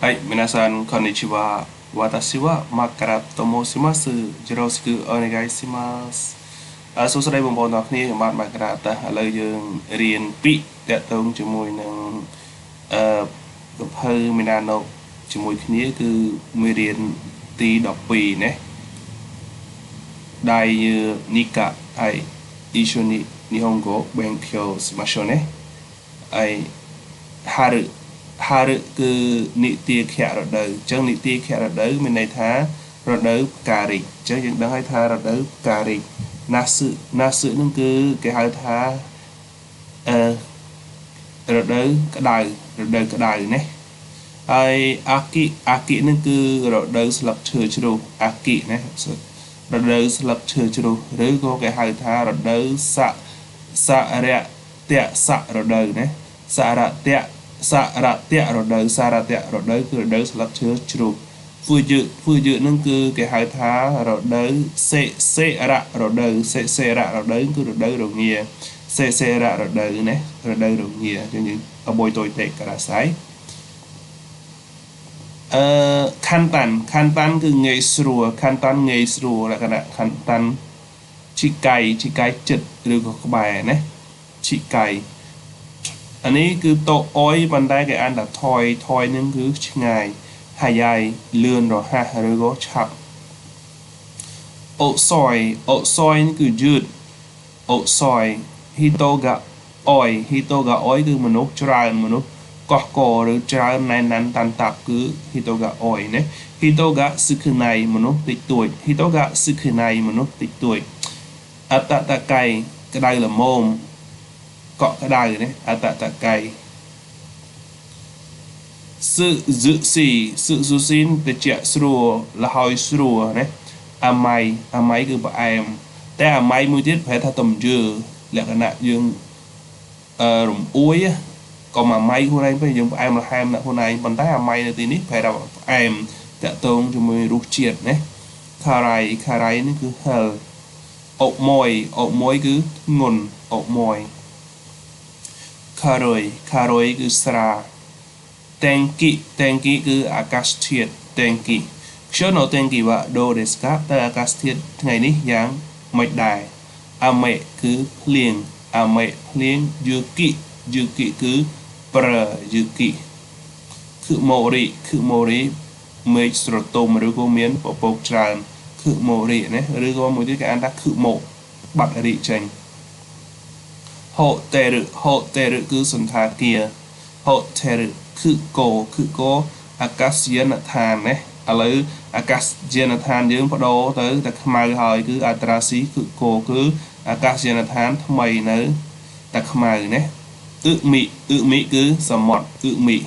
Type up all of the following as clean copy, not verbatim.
はい、皆さん、こんにちは。私はマッカラと申します。よろしくお願いします。សួស្តីបងប្អូនទាំងគ្នាខ្ញុំបាទមកក្រាតឥឡូវយើងរៀនពាក្យតាក់ទងជាមួយនឹងអឺកភៅមីណាណូជាមួយគ្នាគឺមេរៀនទី12ណាដៃនីកាហើយ一緒に日本語勉強しましょうねហើយ春春គឺនិទាខៈរដូវអញ្ចឹងនិទាខៈរដូវមានន័យថារដូវផ្ការីកអញ្ចឹងយើងដឹងហើយថារដូវផ្ការីកណាសឹនឹងគឺគេហៅថាអឺរដូវក្តៅណាហើយអាគិនឹងគឺរដូវស្លឹកឈើជ្រុះអាគិណារដូវស្លឹកឈើជ្រុះឬក៏គេហៅថារដូវសរៈតៈសរដូវណាសារៈតៈរដូវគឺរដូវស្លឹកឈើជ្រុះធ្វើយឺនឹងគឺគេហៅថារដូវសេរៈរដូវសេរៈរដូវគឺរដូវរងាសេរៈរដូវណារដូវរងាអញ្ចឹងយើងអបុយតូចតេករាស័យខាន់តាន់គឺងាយស្រួលលក្ខណៈខាន់តាន់ជីកៃចិត្តឬក៏ក្បែរណាជីកៃអានេះគឺតោអុយប៉ុន្តែគេអានថាថយនឹងគឺឆ្ងាយហើយយាយលឿនរហ័សឬក៏ឆាប់អូសយគឺយឺតអូសយហ៊ីតូហ្កាអុយគឺមនុស្សច្រើនមនុស្សកោះកឬច្រើនណែនណាន់តាន់តាប់គឺហ៊ីតូហ្កាអុយណាហ៊ីតូហ្កាស៊ឹខណៃមនុស្សតិចតួចអតតកៃក្តៅល្មមកក់ក្តៅណាអតតកៃសឹស៊ូស៊ីនតិចស្រួលលហើយស្រួលណាអាម៉ៃគឺផ្អែមតែអាម៉ៃមួយទៀតប្រែថាតំយើលក្ខណៈយើងរំអួយក៏អាម៉ៃខ្លួនឯងពេលយើងផ្អែមល្ហែមដាក់ខ្លួនឯងប៉ុន្តែអាម៉ៃនៅទីនេះប្រែថាផ្អែមតាក់ទងជាមួយរសជាតិណាខារ៉ៃនេះគឺហឹលអុកមួយគឺធ្ងន់អុកមួយខារុយគឺស្រាតេងគីគឺអាកាសធាតុតេងគីខ្ញុំនៅតេងគីវ៉ាដូដេស្កាតែអាកាសធាតុថ្ងៃនេះយ៉ាងមិនដែរអាមេគឺភ្លៀងយឺគីគឺប្រើយឺគីខឹម៉ូរីមេឃស្រទុំឬក៏មានពពកច្រើនខឹម៉ូរីណាឬក៏មួយទៀតគេអានថាខឹម៉ូបាត់រីចេញហូតេរគឺសន្តាគារហូតេរខឹកោអាកាសយានដ្ឋានណាឥឡូវអាកាសយានដ្ឋានយើងបដូរទៅតែខ្មៅហើយគឺអត្រាស៊ីខឹកោគឺអាកាសយានដ្ឋានថ្មីនៅតែខ្មៅណាអ៊ឺមីគឺសមុទ្រអ៊ឺមី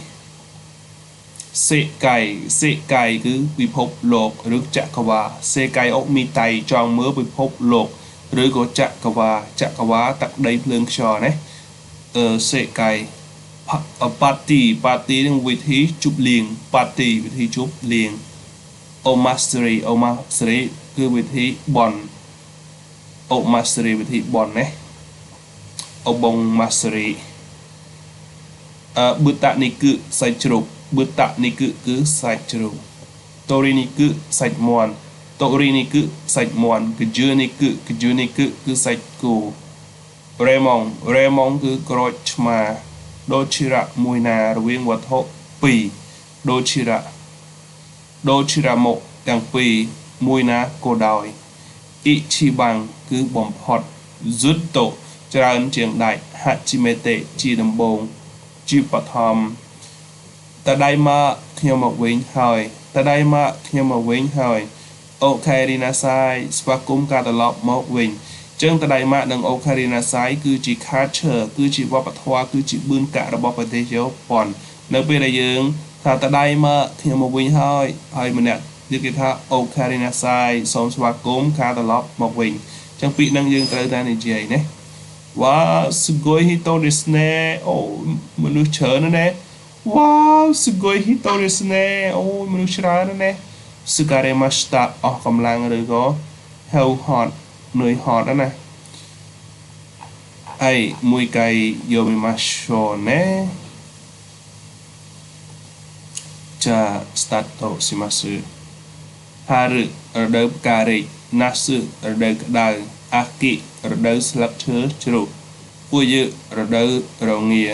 សេកៃគឺពិភពលោកឬចក្រវាឡសេកៃអុកមីតៃចង់មើលពិភពលោកឬក៏ចក្រវាឡទឹកដីភ្លើងខ្យល់ណាសេកៃប៉ាទីនឹងវិធីជប់លៀងវិធីជប់លៀងអូម៉ាស្រីគឺវិធីបន់អូម៉ាស្រីវិធីបន់ណាអូបងម៉ាស្រីប៊ឺតានីគឺសាច់ជ្រូកគឺសាច់ជ្រូកតូរីនីគឺសាច់មាន់កជឿនីគឺសាច់គោរេម៉ងគឺក្រូចឆ្មាដូជីរ៉ាមួយណារវាងវត្ថុ2ដូជីរ៉ាមកទាំងពីរមួយណាក៏ដោយអ៊ីឈីបាំងគឺបំផុតហ្ស៊ុតតូច្រើនជាងដាច់ហាត់ជីមេតេជាដំបងជាបឋមតដៃមកខ្ញុំមកវិញហើយអូខេរីណាសាយស្វាគមន៍ការត្រឡប់មកវិញចឹងតដៃម៉ាក់និងអូខារីណាសាយគឺជា culture គឺជាវប្បធម៌គឺជាបឿនកាក់របស់ប្រទេសជប៉ុននៅពេលដែលយើងថាតដៃម៉ាក់ខ្ញុំមកវិញហើយម្នាក់ទៀតគេថាអូខារីណាសាយសូមស្វាគមន៍ការត្រឡប់មកវិញចឹងពាក្យហ្នឹងយើងត្រូវតែនិយាយណាវ៉ាすごい人ですねអូមនុស្សច្រើនណាស់វ៉ាすごい人ですねអូមនុស្សច្រើនណាស់すがれましたអស់កម្លាំងឬក៏ហៅហត់នឿយហត់ណាはいもう一回読みましょうねจะสตาร์ทโตสิมาสึฮารุระดับการินาสึระดับกระดาอากิระดับสลักเชื้อจรุปุยระดับรองเงีย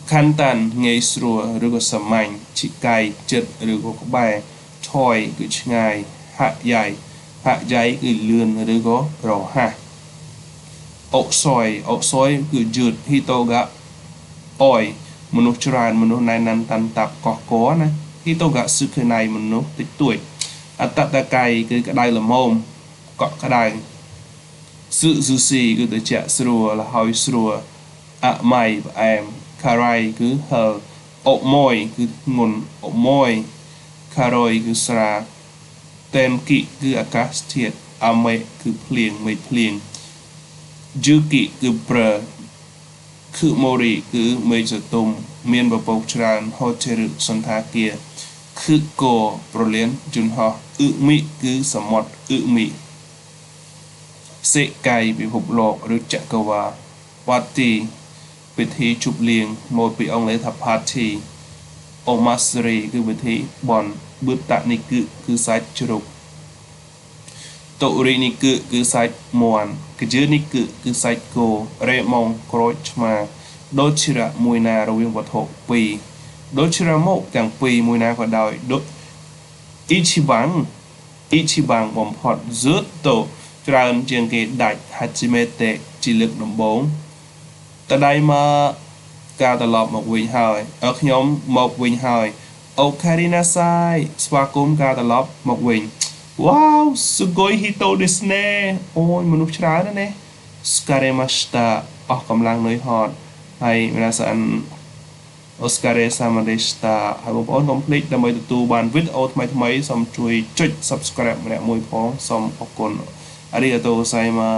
ขั้นตันเงยสรัวหรือก็สมัยชิไกจัดหรือก็ใบถอยคือชงายหักใหญ่คือเลื่อนหรือก็รอฮะอกซอยคือจืดฮิโตกะอ้อยมนุษย์จรานมนุษย์ในนันตันตับกอกก้อนะฮิโตกะซึคือในมนุษย์ติดตุยอัตตะไกคือกระไดละโมมเกาะกระไดซึซูซีคือตัวเจะสรัวละหอยสรัวอะไม่แอมคารายคือเฮลอกมอยคืองุนอกมอยคารอยคือสระเตนกิคืออากาศเทียดอเมคือเพลียงไม่เพลียงจูกิคือเปรคือโมริคือเมจตุมเมียนบปกชรานฮอเชรุสันทาเกียคือโกโปรเลียนจุนฮออึมิคือสมดอึมิเสกไกพิภพโลกหรือจักรวาลวัตตีพิธีจุบเลียงโมปิองเลทัพพาทีโอมาสรีคือพิธีบอลบุตตะนิกุคือสายจรุกโตรินิกุคือสายมวนกจือนิกุคือสายโกเรมองโครชมาโดชิระมวยนาระเวียงวัฏปีโดชิระโมกอย่างปีมวยนาก็ได้โดอิชิบังบอมพอดซึตโตจราเจียงเกดัดฮัจิเมเตะจิลึกนำบงแต่ได้มาการตลอดหมกวิ่งหายขยมหมกวิ่งหายโอคารินาไซสวากุมการตลอดหมกวิ่งว้าวสุโกยฮิโตดิสเน่โอ้ยมนุษย์ชรานั่นเองสการ์มาสตาออกกำลังน้อยฮอดให้เวลาสันออสการ์ซามาเดสตาให้ผมเอาคอมพลีทดำไปตัวบานวิดโอทำไมสมช่วยจุด subscribe มาเนี่ยมวยพ้องสมขอบคุณอาริกาโตไซมา